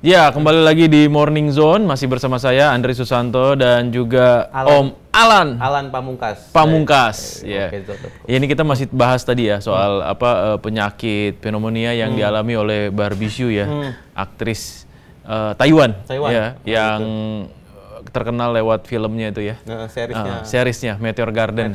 Ya, kembali lagi di Morning Zone, masih bersama saya Andri Susanto dan juga Om Alan Alan Pamungkas. Pamungkas. Ya. Oke, Dok. Ya, ini kita masih bahas tadi ya soal penyakit pneumonia yang dialami oleh Barbie Hsu ya, aktris Taiwan ya, yang terkenal lewat filmnya itu ya. Seriesnya Meteor Garden.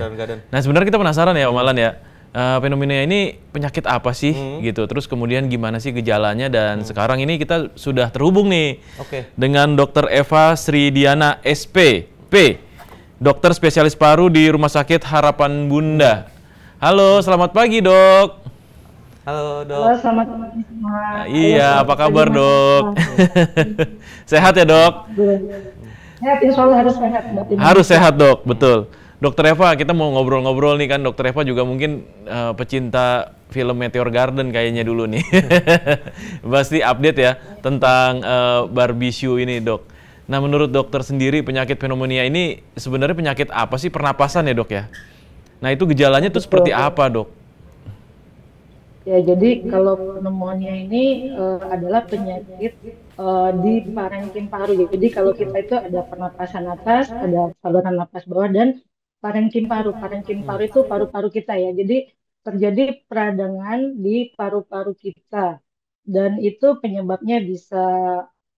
Nah, sebenarnya kita penasaran ya Om Alan ya. Fenomena ini penyakit apa sih gitu, terus kemudian gimana sih gejalanya, dan sekarang ini kita sudah terhubung nih dengan Dr. Eva Sridiana SPP, dokter spesialis paru di Rumah Sakit Harapan Bunda. Halo, selamat pagi dok. Halo dok. Halo, selamat pagi semua. Iya, apa kabar dok? Sehat ya dok? Sehat, insya Allah harus sehat. Harus sehat dok, betul. Dokter Eva, kita mau ngobrol-ngobrol nih kan, Dokter Eva juga mungkin pecinta film Meteor Garden kayaknya dulu nih. Pasti update ya tentang Barbie Hsu ini dok. Nah, menurut dokter sendiri penyakit pneumonia ini sebenarnya penyakit apa sih, pernapasan ya dok ya? Nah, itu gejalanya tuh seperti apa dok? Ya, jadi kalau pneumonia ini adalah penyakit di parenkim paru. Jadi kalau kita itu ada pernapasan atas, ada saluran napas bawah, dan parenkim paru. Parenkim paru itu paru-paru kita ya. Jadi terjadi peradangan di paru-paru kita. Dan itu penyebabnya bisa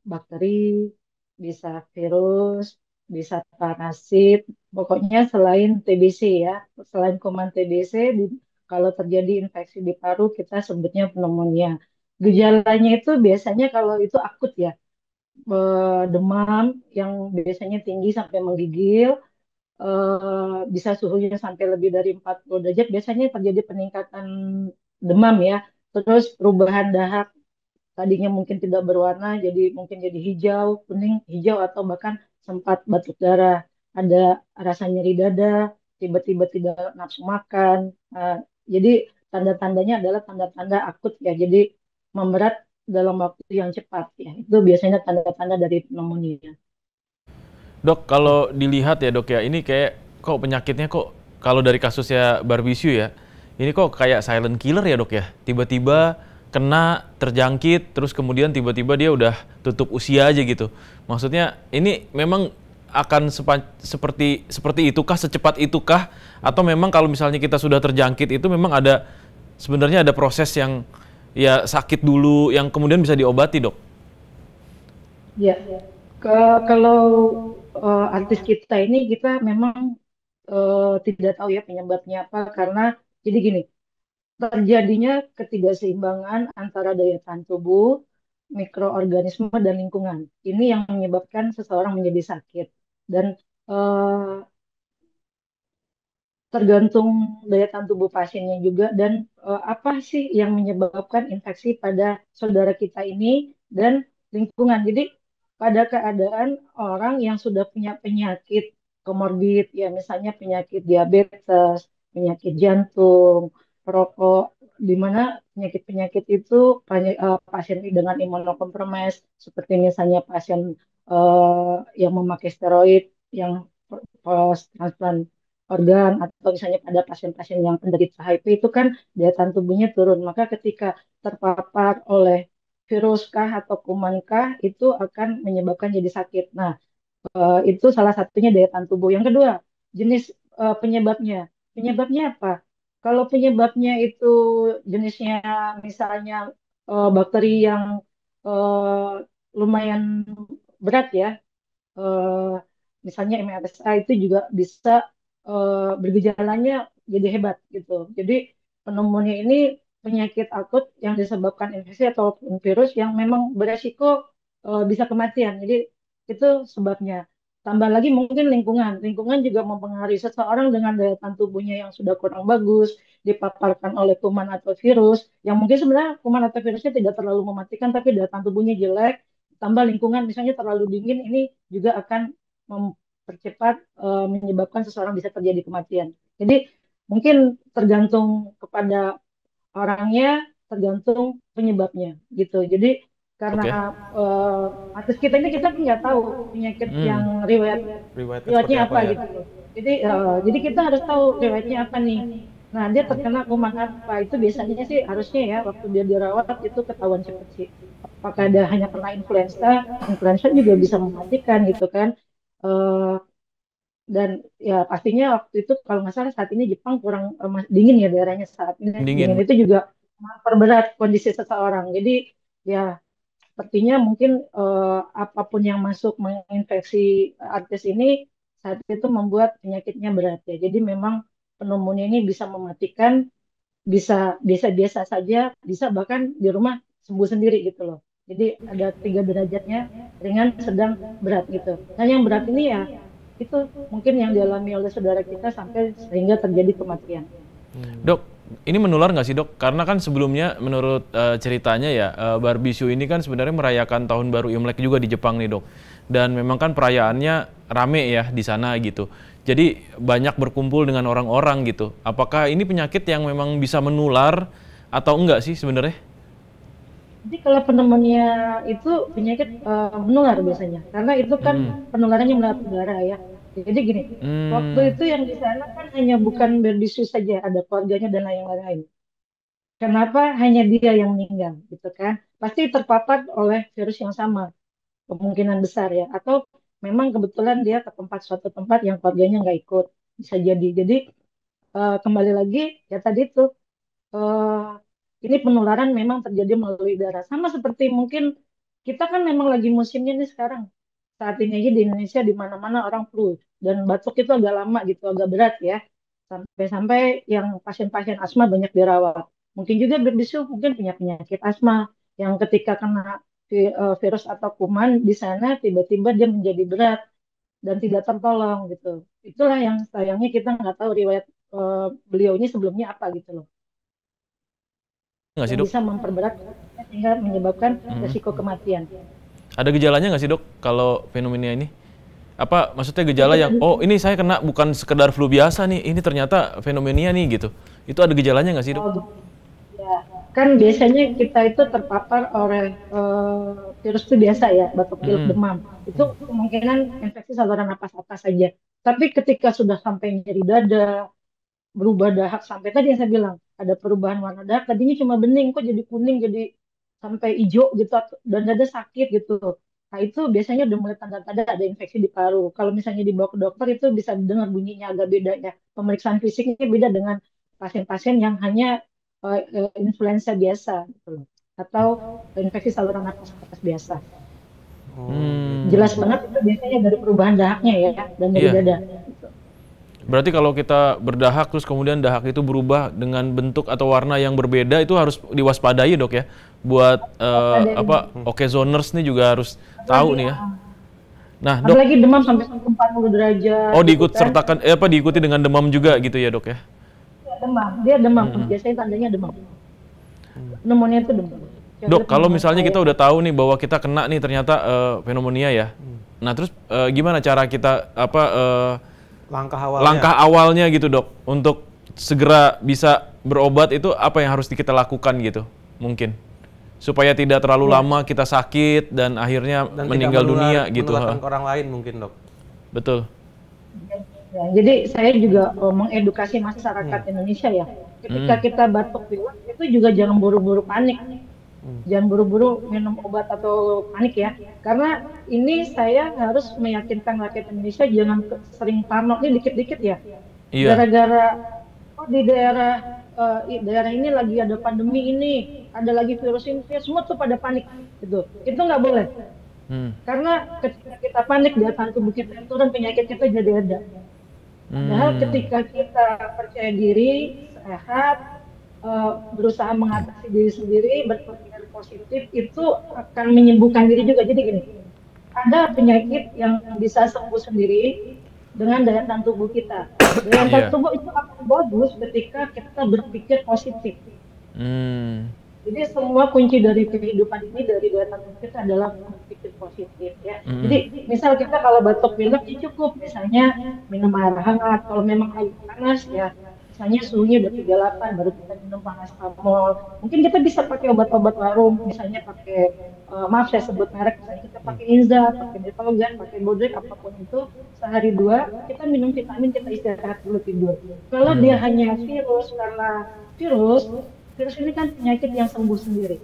bakteri, bisa virus, bisa parasit. Pokoknya selain TBC ya, selain kuman TBC, kalau terjadi infeksi di paru kita sebutnya pneumonia. Gejalanya itu biasanya kalau itu akut ya, demam yang biasanya tinggi sampai menggigil, bisa suhunya sampai lebih dari 40 derajat, biasanya terjadi peningkatan demam ya. Terus perubahan dahak, tadinya mungkin tidak berwarna, jadi mungkin jadi hijau, kuning, hijau, atau bahkan sempat batuk darah. Ada rasa nyeri dada, tiba-tiba tidak nafsu makan. Jadi tanda-tandanya adalah tanda-tanda akut ya, jadi memberat dalam waktu yang cepat ya. Itu biasanya tanda-tanda dari pneumonia. Dok, kalau dilihat ya dok ya, ini kayak kok penyakitnya kok kalau dari kasusnya Barbie Hsu ya, ini kok kayak silent killer ya dok ya. Tiba-tiba kena, terjangkit, terus kemudian tiba-tiba dia udah tutup usia aja gitu. Maksudnya ini memang akan seperti itukah, secepat itukah, atau memang kalau misalnya kita sudah terjangkit itu memang ada sebenarnya ada proses yang ya sakit dulu yang kemudian bisa diobati dok? Ya, kalau artis kita ini kita memang tidak tahu ya penyebabnya apa, karena jadi gini, terjadinya ketidakseimbangan antara daya tahan tubuh, mikroorganisme, dan lingkungan. Ini yang menyebabkan seseorang menjadi sakit. Dan eh, tergantung daya tahan tubuh pasiennya juga, dan apa sih yang menyebabkan infeksi pada saudara kita ini dan lingkungan. Jadi pada keadaan orang yang sudah punya penyakit komorbid ya, misalnya penyakit diabetes, penyakit jantung, perokok, di mana penyakit-penyakit itu pasien dengan imunokompromis, seperti misalnya pasien yang memakai steroid, yang post transplant organ, atau misalnya pada pasien-pasien yang penderita HIV itu kan daya tahan tubuhnya turun. Maka ketika terpapar oleh virus kah atau kuman kah, itu akan menyebabkan jadi sakit. Nah, itu salah satunya daya tahan tubuh. Yang kedua, jenis penyebabnya. Penyebabnya apa? Kalau penyebabnya itu jenisnya misalnya bakteri yang eh, lumayan berat ya, eh, misalnya MRSA, itu juga bisa bergejalanya jadi hebat gitu. Jadi pneumonia ini penyakit akut yang disebabkan infeksi atau virus yang memang beresiko bisa kematian. Jadi itu sebabnya. Tambah lagi mungkin lingkungan. Lingkungan juga mempengaruhi. Seseorang dengan daya tahan tubuhnya yang sudah kurang bagus, dipaparkan oleh kuman atau virus, yang mungkin sebenarnya kuman atau virusnya tidak terlalu mematikan, tapi daya tahan tubuhnya jelek, tambah lingkungan misalnya terlalu dingin, ini juga akan mempercepat menyebabkan seseorang bisa terjadi kematian. Jadi mungkin tergantung kepada orangnya, tergantung penyebabnya gitu. Jadi karena artis kita ini kita nggak tahu penyakit yang riwayatnya apa gitu. Jadi kita harus tahu riwayatnya apa nih. Nah, dia terkena kuman apa? Itu biasanya sih harusnya ya waktu dia dirawat itu ketahuan cepet sih. Apakah dia hanya kena influenza? Influenza juga bisa mematikan gitu kan. Eh, dan ya pastinya waktu itu kalau nggak salah saat ini Jepang kurang dingin ya daerahnya saat ini dingin Dingin. itu juga memperberat kondisi seseorang. Jadi ya sepertinya mungkin apapun yang masuk menginfeksi artis ini saat itu membuat penyakitnya berat ya. Jadi memang pneumonia ini bisa mematikan, bisa biasa-biasa saja, bisa bahkan di rumah sembuh sendiri gitu loh. Jadi ada 3 derajatnya, ringan, sedang, berat gitu. Nah yang berat ini ya itu mungkin yang dialami oleh saudara kita sampai sehingga terjadi kematian. Dok, ini menular nggak sih dok? Karena kan sebelumnya menurut ceritanya ya, Barbishu ini kan sebenarnya merayakan tahun baru Imlek juga di Jepang nih dok. Dan memang kan perayaannya rame ya di sana gitu. Jadi banyak berkumpul dengan orang-orang gitu. Apakah ini penyakit yang memang bisa menular atau enggak sih sebenarnya? Jadi kalau pneumonia itu penyakit menular biasanya, karena itu kan penularannya melalui udara ya. Jadi gini, waktu Hmm, itu yang di sana kan hanya bukan Berdisius saja, ada keluarganya dan lain-lain. Kenapa hanya dia yang meninggal, gitu kan? Pasti terpapar oleh virus yang sama, kemungkinan besar ya. Atau memang kebetulan dia ke suatu tempat yang keluarganya nggak ikut, bisa jadi. Jadi kembali lagi ya tadi tuh eh, ini penularan memang terjadi melalui udara. Sama seperti mungkin kita kan memang lagi musimnya nih sekarang. Saat ini aja di Indonesia di mana-mana orang flu dan batuk itu agak lama gitu, agak berat ya. Sampai-sampai yang pasien-pasien asma banyak dirawat. Mungkin juga berbisu mungkin punya penyakit asma yang ketika kena virus atau kuman di sana tiba-tiba dia menjadi berat dan tidak tertolong gitu. Itulah yang sayangnya kita nggak tahu riwayat beliau ini sebelumnya apa gitu loh nggak sih yang dok? bisa memperberat sehingga menyebabkan resiko kematian. Ada gejalanya nggak sih dok kalau fenomena ini? Apa maksudnya Ya, gejala yang, oh ini saya kena bukan sekedar flu biasa nih, ini ternyata fenomena nih gitu. Itu ada gejalanya nggak sih dok? oh, ya, kan biasanya kita itu terpapar oleh virus itu biasa ya, batuk pilek Mm-mm. demam. Itu kemungkinan infeksi saluran napas atas saja. Tapi ketika sudah sampai nyeri dada, berubah dahak sampai tadi yang saya bilang ada perubahan warna dahak tadinya cuma bening kok jadi kuning jadi sampai hijau gitu dan dada sakit gitu. Nah itu biasanya udah mulai tanda-tanda ada infeksi di paru. Kalau misalnya dibawa ke dokter itu bisa dengar bunyinya agak beda ya. Pemeriksaan fisiknya beda dengan pasien-pasien yang hanya influenza biasa gitu loh. Atau infeksi saluran nafas atas biasa. Oh, Jelas gitu. banget itu biasanya dari perubahan dahaknya ya dan dari Iya. dada. Gitu. Berarti kalau kita berdahak terus kemudian dahak itu berubah dengan bentuk atau warna yang berbeda itu harus diwaspadai dok ya. Buat Ada apa okezoners nih juga harus apalagi tahu nih ya. Nah dok, apalagi demam sampai 40 derajat oh gitu diikut kan. sertakan, apa diikuti dengan demam juga gitu ya dok ya? Dia demam, biasanya tandanya demam. Pneumonia itu demam. Dok, Coba kalau pneumonia misalnya kita saya, udah tahu nih bahwa kita kena nih ternyata pneumonia ya. Nah terus gimana cara kita apa Langkah awalnya. langkah awalnya gitu dok untuk segera bisa berobat itu apa yang harus kita lakukan gitu mungkin supaya tidak terlalu ya, lama kita sakit dan akhirnya Dan tidak meninggal dunia gitu. menularkan ke orang lain mungkin dok. Betul. ya, jadi saya juga mengedukasi masyarakat Indonesia ya. Ketika Hmm. kita batuk pilek itu juga jangan buru-buru panik. Jangan buru-buru minum obat atau panik ya. Karena ini saya harus meyakinkan rakyat Indonesia jangan sering parno ini dikit-dikit ya. Iya. Gara-gara oh di daerah ini lagi ada pandemi ini, ada lagi virus ini, ya semua tuh pada panik gitu. Itu nggak boleh. Hmm. Karena ketika kita panik daya tahan tubuh kita turun penyakit kita jadi ada. Padahal Hmm. ketika kita percaya diri, sehat, berusaha mengatasi diri sendiri, berpikir positif, itu akan menyembuhkan diri juga. Jadi gini, ada penyakit yang bisa sembuh sendiri dengan daya tahan tubuh kita. Daya tahan Iya. tubuh itu akan bagus ketika kita berpikir positif. Hmm. Jadi semua kunci dari kehidupan ini dari daya tahan tubuh kita adalah berpikir positif ya. Hmm. Jadi misal kita kalau batuk pilek ya cukup misalnya minum air hangat. Kalau memang lagi panas ya misalnya suhunya udah 38, baru kita minum paracetamol. Mungkin kita bisa pakai obat-obat warung, misalnya pakai, maaf saya sebut merek, misalnya kita pakai Inza, pakai Detalgan, pakai Bodrek, apapun itu, sehari dua, kita minum vitamin, kita istirahat dulu tidur. Kalau dia Hmm. hanya virus, karena virus, virus ini kan penyakit yang sembuh sendiri.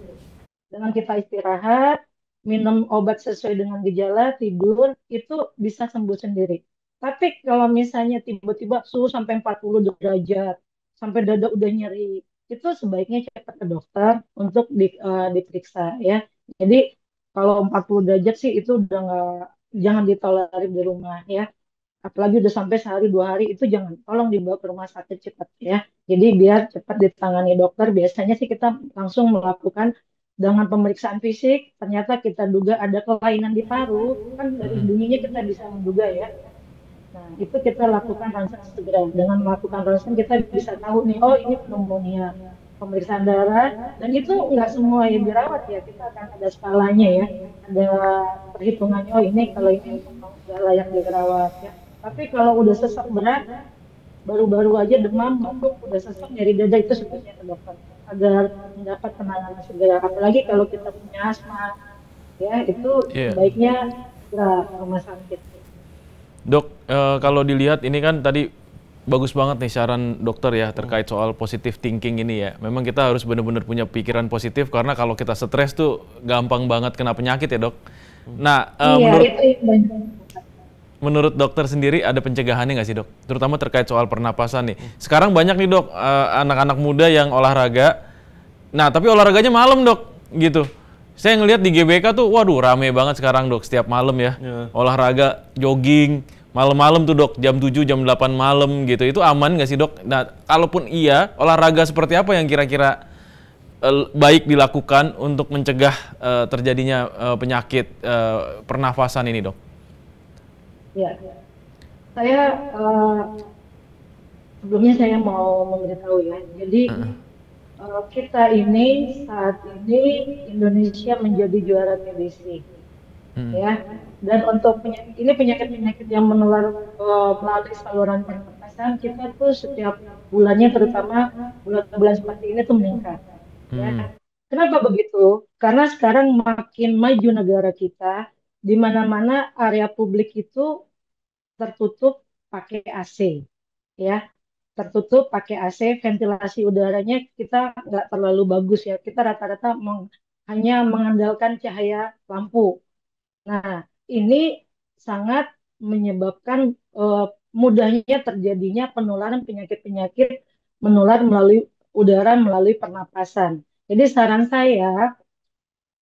Dengan kita istirahat, minum obat sesuai dengan gejala, tidur, itu bisa sembuh sendiri. Tapi kalau misalnya tiba-tiba suhu sampai 40 derajat, sampai dada udah nyeri, itu sebaiknya cepat ke dokter untuk diperiksa ya. Jadi kalau 40 derajat sih itu udah nggak, jangan ditolerir di rumah ya. Apalagi udah sampai sehari dua hari itu jangan, tolong dibawa ke rumah sakit cepat ya. Jadi biar cepat ditangani dokter. Biasanya sih kita langsung melakukan dengan pemeriksaan fisik. Ternyata kita duga ada kelainan di paru, kan dari Hmm. bunyinya kita bisa menduga ya. Nah, itu kita lakukan ronsen segera. Dengan melakukan ronsen kita bisa tahu nih, oh ini pneumonia. Pemeriksaan darah, dan itu nggak semua yang dirawat ya, kita akan ada skalanya ya, ada perhitungannya, oh ini kalau ini nggak layak dirawat ya. Tapi kalau udah sesak berat, baru-baru aja demam, batuk, udah sesak nyeri dada, itu sebaiknya ke dokter agar mendapat penanganan segera. Apalagi kalau kita punya asma, ya itu Iya. sebaiknya segera ke rumah sakit. Dok, kalau dilihat ini kan tadi bagus banget nih saran dokter ya terkait soal positive thinking ini ya. Memang kita harus benar-benar punya pikiran positif karena kalau kita stres tuh gampang banget kena penyakit ya, Dok. Nah, Iya, menurut itu yang banyak. menurut dokter sendiri ada pencegahannya nggak sih, Dok? Terutama terkait soal pernapasan nih. Sekarang banyak nih, Dok, anak-anak muda yang olahraga. Nah, tapi olahraganya malam, Dok, gitu. Saya ngelihat di GBK tuh, waduh, rame banget sekarang, Dok, setiap malam ya. Ya. Olahraga, jogging, malam-malam tuh, Dok, jam 7, jam 8 malam gitu. Itu aman nggak sih, Dok? Nah, kalaupun iya, olahraga seperti apa yang kira-kira baik dilakukan untuk mencegah terjadinya penyakit pernafasan ini, Dok? Ya, saya sebelumnya saya mau memberitahu ya. Jadi kita ini saat ini Indonesia menjadi juara TBC Hmm. ya. Dan untuk penyakit-penyakit yang menular melalui saluran pernapasan, kita tuh setiap bulannya, terutama bulan-bulan seperti ini tuh meningkat. Ya. Hmm. Kenapa begitu? Karena sekarang makin maju negara kita, di mana-mana area publik itu tertutup pakai AC, ya, tertutup pakai AC, ventilasi udaranya kita nggak terlalu bagus ya, kita rata-rata hanya mengandalkan cahaya lampu. Nah, ini sangat menyebabkan mudahnya terjadinya penularan penyakit-penyakit menular melalui udara, melalui pernapasan. Jadi saran saya,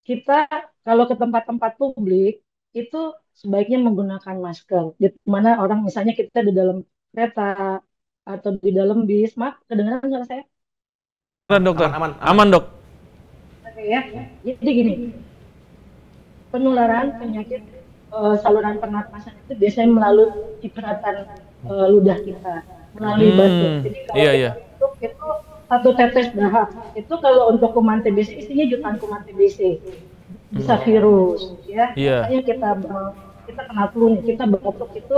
kita kalau ke tempat-tempat publik itu sebaiknya menggunakan masker. Di mana orang, misalnya kita di dalam kereta atau di dalam bis, maaf, kedengaran suara saya? Beneran, dokter? Aman, aman, aman. Aman, Dok? Oke ya. Jadi gini, penularan penyakit saluran pernapasan itu biasanya melalui cipratan ludah kita, melalui batuk. Jadi kalau Iya, kita iya. batuk itu satu tetes dahak. Itu kalau untuk kuman TBC, isinya jutaan kuman TBC. Bisa virus, ya. Iya. Misalnya kita kena flu nih, kita batuk itu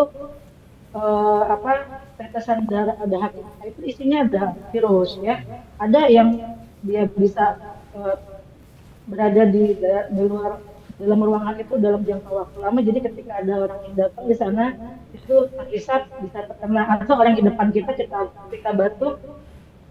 apa, tetesan darah dahak kita itu isinya ada virus, ya. Ada yang dia bisa eh, berada di luar dalam ruangan itu dalam jangka waktu lama. Jadi ketika ada orang yang datang di sana itu terhisap bisa terkena, atau orang di depan kita batuk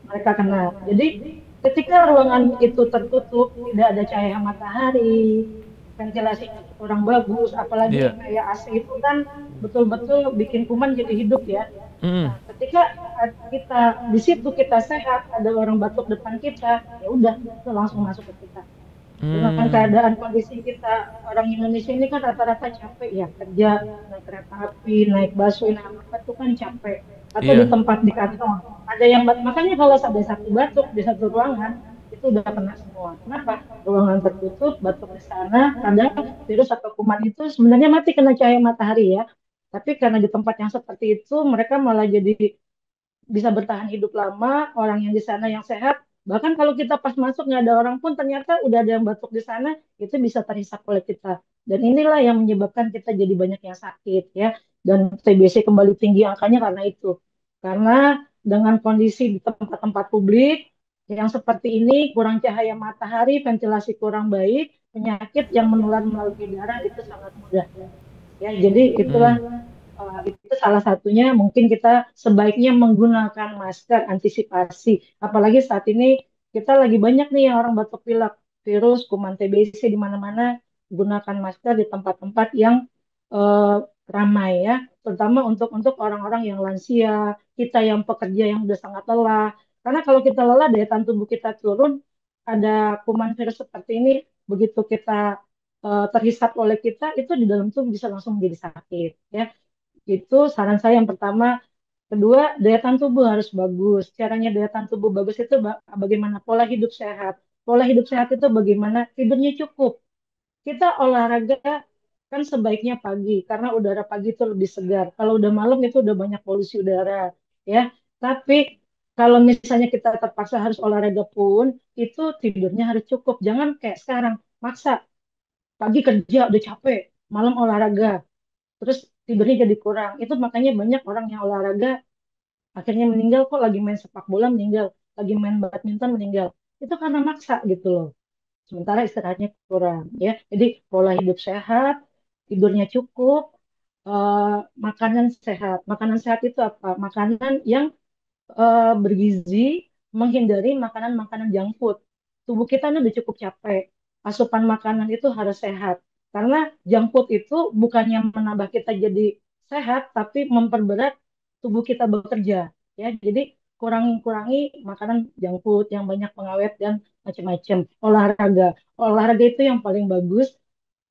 mereka kena. Jadi ketika ruangan itu tertutup, tidak ada cahaya matahari, ventilasinya kurang bagus, apalagi Iya. kayak AC itu kan betul-betul bikin kuman jadi hidup ya. Hmm. Nah, ketika kita di situ kita sehat, ada orang batuk depan kita, ya udah itu langsung masuk ke kita. Dengan Hmm. keadaan kondisi kita, orang Indonesia ini kan rata-rata capek ya, kerja, naik kereta api, naik busway, naik apa itu kan capek. Atau di Iya. tempat di kantor. Ada yang makanya kalau ada satu batuk di satu ruangan, itu udah kena semua. Kenapa? Ruangan tertutup, batuk di sana, kadang virus atau kuman itu sebenarnya mati kena cahaya matahari ya. Tapi karena di tempat yang seperti itu, mereka malah jadi bisa bertahan hidup lama, orang yang di sana yang sehat. Bahkan kalau kita pas masuk nggak ada orang pun, ternyata udah ada yang batuk di sana, itu bisa terhisap oleh kita. Dan inilah yang menyebabkan kita jadi banyak yang sakit ya. Dan TBC kembali tinggi angkanya karena itu. Karena dengan kondisi di tempat-tempat publik yang seperti ini, kurang cahaya matahari, ventilasi kurang baik, penyakit yang menular melalui udara itu sangat mudah. Ya, jadi itulah itu salah satunya mungkin kita sebaiknya menggunakan masker antisipasi. Apalagi saat ini kita lagi banyak nih yang orang batuk pilek, virus, kuman TBC di mana-mana, gunakan masker di tempat-tempat yang ramai ya, terutama untuk orang-orang yang lansia, kita yang pekerja yang sudah sangat lelah. Karena kalau kita lelah, daya tahan tubuh kita turun, ada kuman virus seperti ini, begitu kita terhisap oleh kita, itu di dalam tubuh bisa langsung menjadi sakit ya. Itu saran saya yang pertama. Kedua, daya tahan tubuh harus bagus. Caranya daya tahan tubuh bagus itu bagaimana? Pola hidup sehat. Pola hidup sehat itu bagaimana? Tidurnya cukup. Kita olahraga kan sebaiknya pagi, karena udara pagi itu lebih segar. Kalau udah malam itu udah banyak polusi udara, ya. Tapi kalau misalnya kita terpaksa harus olahraga pun, itu tidurnya harus cukup. Jangan kayak sekarang, maksa. Pagi kerja udah capek, malam olahraga. Terus tidurnya jadi kurang. Itu makanya banyak orang yang olahraga akhirnya meninggal, kok lagi main sepak bola meninggal, lagi main badminton meninggal. Itu karena maksa gitu loh. Sementara istirahatnya kurang ya. Jadi pola hidup sehat, tidurnya cukup, makanan sehat. Makanan sehat itu apa? Makanan yang bergizi, menghindari makanan-makanan junk food. Tubuh kita ini udah cukup capek. Asupan makanan itu harus sehat. Karena junk food itu bukannya menambah kita jadi sehat, tapi memperberat tubuh kita bekerja. Ya, jadi kurangi makanan junk food yang banyak pengawet dan macam-macam. Olahraga itu yang paling bagus.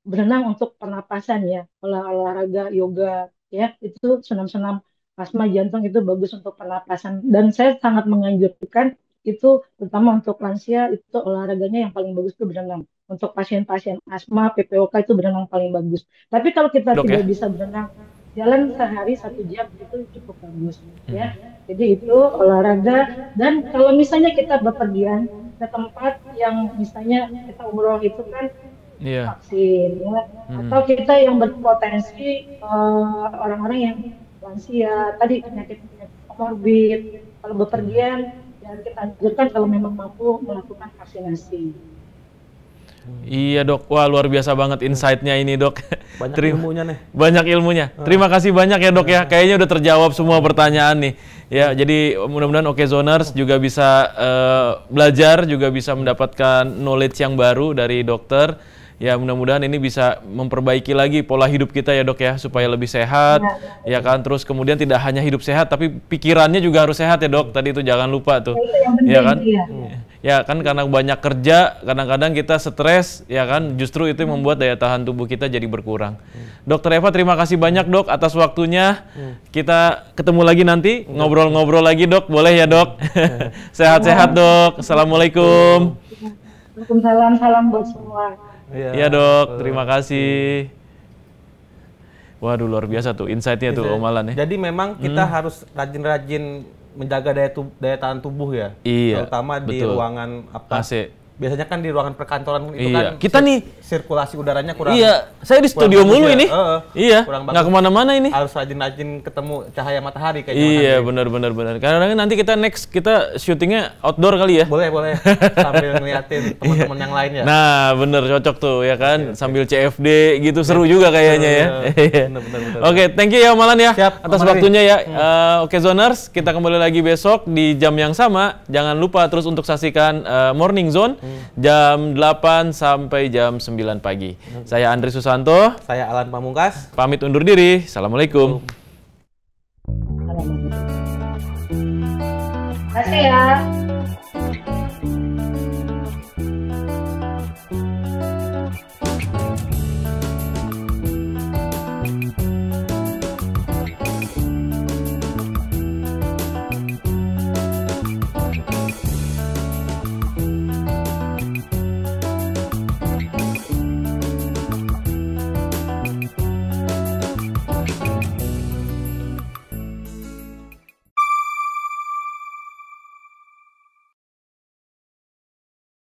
Berenang untuk pernapasan ya, olahraga yoga ya, itu senam-senam asma jantung itu bagus untuk pernapasan. Dan saya sangat menganjurkan itu, terutama untuk lansia itu olahraganya yang paling bagus itu berenang. Untuk pasien-pasien asma, PPOK itu berenang paling bagus. Tapi kalau kita tidak bisa berenang, jalan sehari 1 jam itu cukup bagus ya. Jadi itu olahraga. Dan kalau misalnya kita bepergian ke tempat yang misalnya kita umroh itu kan vaksin ya. Atau kita yang berpotensi orang-orang yang lansia, tadi penyakit komorbid, kalau bepergian ya kita anjurkan kalau memang mampu melakukan vaksinasi. Iya dok, wah luar biasa banget insight-nya ini dok. Banyak ilmunya nih. Banyak ilmunya. Terima kasih banyak ya dok ya. Kayaknya udah terjawab semua pertanyaan nih. Ya, jadi mudah-mudahan Okezoners juga bisa belajar, juga bisa mendapatkan knowledge yang baru dari dokter. Ya mudah-mudahan ini bisa memperbaiki lagi pola hidup kita ya dok ya, supaya lebih sehat ya kan. Terus kemudian tidak hanya hidup sehat tapi pikirannya juga harus sehat ya dok. Tadi itu jangan lupa tuh ya kan. Ya kan, karena banyak kerja kadang-kadang kita stres ya kan, justru itu yang membuat daya tahan tubuh kita jadi berkurang. Dokter Eva, terima kasih banyak dok atas waktunya. Kita ketemu lagi nanti, ngobrol-ngobrol lagi dok, boleh ya dok? Sehat-sehat dok. Assalamualaikum. Waalaikumsalam, salam buat semua. Iya dok, terima kasih. Waduh luar biasa tuh insight-nya tuh Om Alan ya. Jadi memang kita harus rajin-rajin menjaga daya tahan tubuh ya. Iya. Terutama di ruangan apa? AC. Biasanya kan di ruangan perkantoran itu kan kita nih sirkulasi udaranya kurang. Iya, saya di studio mulu ini. Iya, nggak kemana-mana ini. Harus rajin-rajin ketemu cahaya matahari kayaknya. Iya, benar. Karena nanti kita kita syutingnya outdoor kali ya. Boleh. Sambil ngeliatin teman-teman yang lain ya. Nah, bener cocok tuh ya kan. Sambil CFD gitu seru juga kayaknya ya. Bener. Oke, thank you ya Om Alan ya. Siap, atas waktunya ya. Okezoners, kita kembali lagi besok di jam yang sama. Jangan lupa terus untuk saksikan Morning Zone. Jam 8 sampai jam 9 pagi. Saya Andri Susanto. Saya Alan Pamungkas. Pamit undur diri. Assalamualaikum. Terima kasih ya.